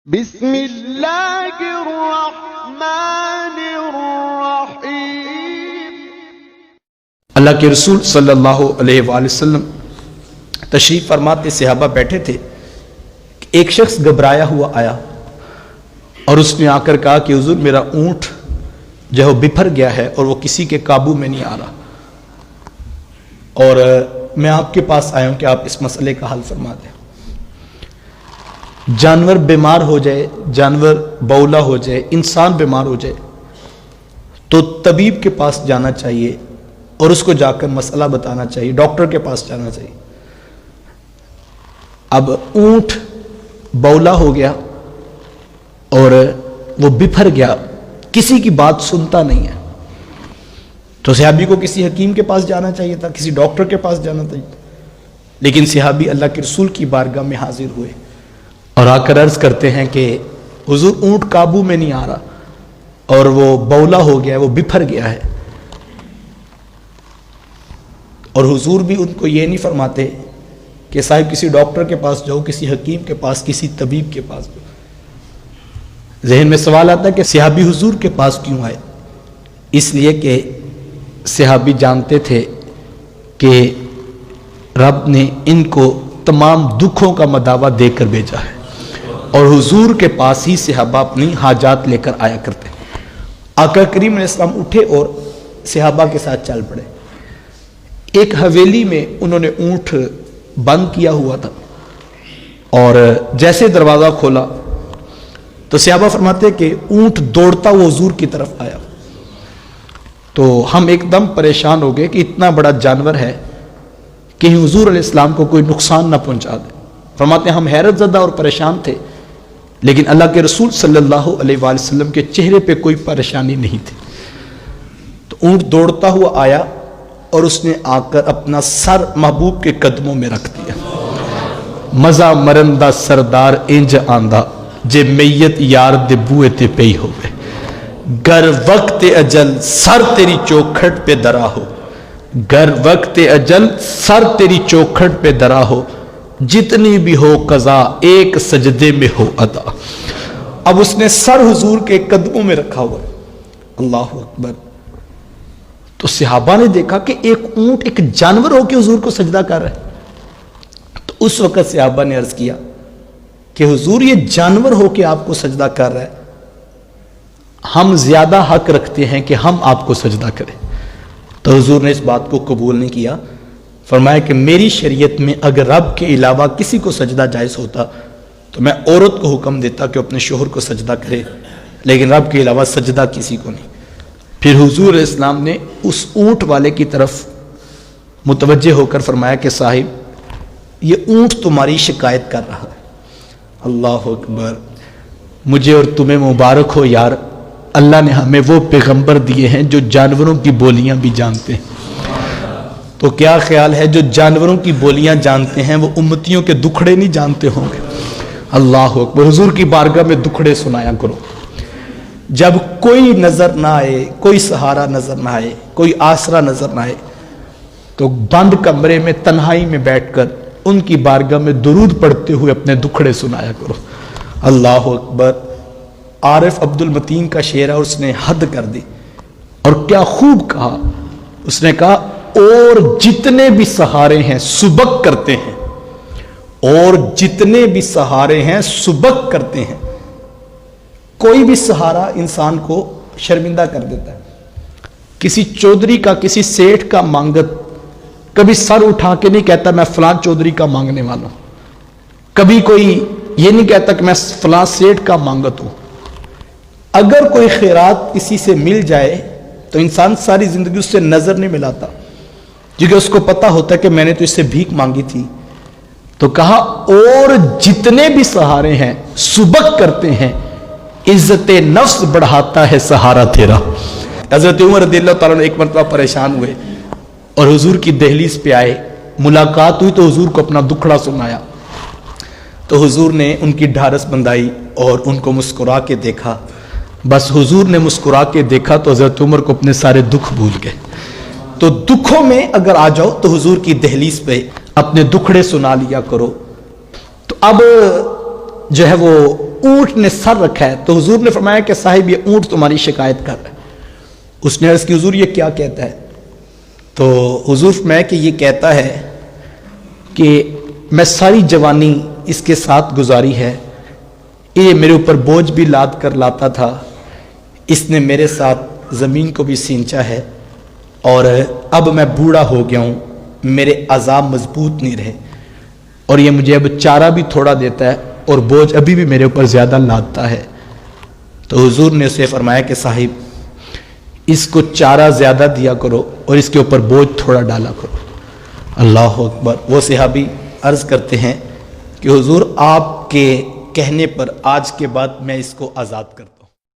بسم اللہ الرحمن الرحیم۔ اللہ کے رسول صلی اللہ علیہ وآلہ وسلم تشریف فرماتے صحابہ بیٹھے تھے، ایک شخص گھبرایا ہوا آیا اور اس نے آ کر کہا کہ حضور میرا اونٹ جو ہے وہ بپھر گیا ہے اور وہ کسی کے قابو میں نہیں آ رہا، اور میں آپ کے پاس آیا ہوں کہ آپ اس مسئلے کا حل فرما دیں۔ جانور بیمار ہو جائے، جانور بولا ہو جائے، انسان بیمار ہو جائے تو طبیب کے پاس جانا چاہیے اور اس کو جا کر مسئلہ بتانا چاہیے، ڈاکٹر کے پاس جانا چاہیے۔ اب اونٹ بولا ہو گیا اور وہ بپھر گیا، کسی کی بات سنتا نہیں ہے، تو صحابی کو کسی حکیم کے پاس جانا چاہیے تھا، کسی ڈاکٹر کے پاس جانا چاہیے، لیکن صحابی اللہ کے رسول کی بارگاہ میں حاضر ہوئے اور آ کر عرض کرتے ہیں کہ حضور اونٹ قابو میں نہیں آ رہا اور وہ بولا ہو گیا ہے، وہ بپھر گیا ہے۔ اور حضور بھی ان کو یہ نہیں فرماتے کہ صاحب کسی ڈاکٹر کے پاس جاؤ، کسی حکیم کے پاس، کسی طبیب کے پاس جاؤ۔ ذہن میں سوال آتا ہے کہ صحابی حضور کے پاس کیوں آئے؟ اس لیے کہ صحابی جانتے تھے کہ رب نے ان کو تمام دکھوں کا مداوا دے کر بھیجا ہے، اور حضور کے پاس ہی صحابہ اپنی حاجات لے کر آیا کرتے ہیں۔ آقا کریم علیہ السلام اٹھے اور صحابہ کے ساتھ چل پڑے۔ ایک حویلی میں انہوں نے اونٹ بند کیا ہوا تھا، اور جیسے دروازہ کھولا تو صحابہ فرماتے کہ اونٹ دوڑتا وہ حضور کی طرف آیا، تو ہم ایک دم پریشان ہو گئے کہ اتنا بڑا جانور ہے کہ حضور علیہ السلام کو کوئی نقصان نہ پہنچا دے۔ فرماتے ہیں ہم حیرت زدہ اور پریشان تھے، لیکن اللہ کے رسول صلی اللہ علیہ وآلہ وسلم کے چہرے پہ کوئی پریشانی نہیں تھی۔ تو اونٹ دوڑتا ہوا آیا اور اس نے آ کر اپنا سر محبوب کے قدموں میں رکھ دیا۔ مزہ مرندہ سردار انج آندہ جے میت یار دے بوئے تے پئی ہوئے، گر وقت اجل سر تیری چوکھٹ پہ درا ہو، گر وقت اجل سر تیری چوکھٹ پہ درا ہو، جتنی بھی ہو قضا ایک سجدے میں ہو ادا۔ اب اس نے سر حضور کے قدموں میں رکھا ہوا، اللہ اکبر۔ تو صحابہ نے دیکھا کہ ایک اونٹ ایک جانور ہو کے حضور کو سجدہ کر رہا ہے، تو اس وقت صحابہ نے عرض کیا کہ حضور یہ جانور ہو کے آپ کو سجدہ کر رہا ہے، ہم زیادہ حق رکھتے ہیں کہ ہم آپ کو سجدہ کریں۔ تو حضور نے اس بات کو قبول نہیں کیا، فرمایا کہ میری شریعت میں اگر رب کے علاوہ کسی کو سجدہ جائز ہوتا تو میں عورت کو حکم دیتا کہ اپنے شوہر کو سجدہ کرے، لیکن رب کے علاوہ سجدہ کسی کو نہیں۔ پھر حضور علیہ السلام نے اس اونٹ والے کی طرف متوجہ ہو کر فرمایا کہ صاحب یہ اونٹ تمہاری شکایت کر رہا ہے۔ اللہ اکبر، مجھے اور تمہیں مبارک ہو یار، اللہ نے ہمیں وہ پیغمبر دیے ہیں جو جانوروں کی بولیاں بھی جانتے ہیں۔ تو کیا خیال ہے جو جانوروں کی بولیاں جانتے ہیں وہ امتیوں کے دکھڑے نہیں جانتے ہوں گے؟ اللہ اکبر۔ حضور کی بارگاہ میں دکھڑے سنایا کرو، جب کوئی نظر نہ آئے، کوئی سہارا نظر نہ آئے، کوئی آسرا نظر نہ آئے، تو بند کمرے میں تنہائی میں بیٹھ کر ان کی بارگاہ میں درود پڑھتے ہوئے اپنے دکھڑے سنایا کرو۔ اللہ اکبر۔ عارف عبد المتین کا شعر ہے، اس نے حد کر دی، اور کیا خوب کہا۔ اس نے کہا اور جتنے بھی سہارے ہیں سبق کرتے ہیں، اور جتنے بھی سہارے ہیں سبق کرتے ہیں۔ کوئی بھی سہارا انسان کو شرمندہ کر دیتا ہے۔ کسی چودھری کا، کسی سیٹھ کا مانگت کبھی سر اٹھا کے نہیں کہتا میں فلاں چودھری کا مانگنے والا ہوں، کبھی کوئی یہ نہیں کہتا کہ میں فلاں سیٹھ کا مانگت ہوں۔ اگر کوئی خیرات کسی سے مل جائے تو انسان ساری زندگی اس سے نظر نہیں ملاتا، کیونکہ اس کو پتا ہوتا ہے کہ میں نے تو اس سے بھیک مانگی تھی۔ تو کہا اور جتنے بھی سہارے ہیں سبق کرتے ہیں، عزت نفس بڑھاتا ہے سہارا تیرا۔ حضرت عمر رضی اللہ تعالیٰ نے ایک مرتبہ پریشان ہوئے اور حضور کی دہلیز پہ آئے، ملاقات ہوئی تو حضور کو اپنا دکھڑا سنایا، تو حضور نے ان کی ڈھارس بندائی اور ان کو مسکرا کے دیکھا۔ بس حضور نے مسکرا کے دیکھا تو حضرت عمر کو اپنے سارے دکھ بھول گئے۔ تو دکھوں میں اگر آ جاؤ تو حضور کی دہلیز پہ اپنے دکھڑے سنا لیا کرو۔ تو اب جو ہے وہ اونٹ نے سر رکھا ہے. تو حضور نے فرمایا کہ صاحب یہ اونٹ تمہاری شکایت کر رہا ہے. اس نے عرض کی حضور یہ کیا کہتا ہے؟ تو حضور فرمایا کہ یہ کہتا ہے کہ میں ساری جوانی اس کے ساتھ گزاری ہے، یہ میرے اوپر بوجھ بھی لاد کر لاتا تھا، اس نے میرے ساتھ زمین کو بھی سینچا ہے، اور اب میں بوڑھا ہو گیا ہوں، میرے اعضاء مضبوط نہیں رہے، اور یہ مجھے اب چارہ بھی تھوڑا دیتا ہے اور بوجھ ابھی بھی میرے اوپر زیادہ لادتا ہے. تو حضور نے اسے فرمایا کہ صاحب اس کو چارہ زیادہ دیا کرو اور اس کے اوپر بوجھ تھوڑا ڈالا کرو. اللہ اکبر. وہ صحابی عرض کرتے ہیں کہ حضور آپ کے کہنے پر آج کے بعد میں اس کو آزاد کرتا ہوں.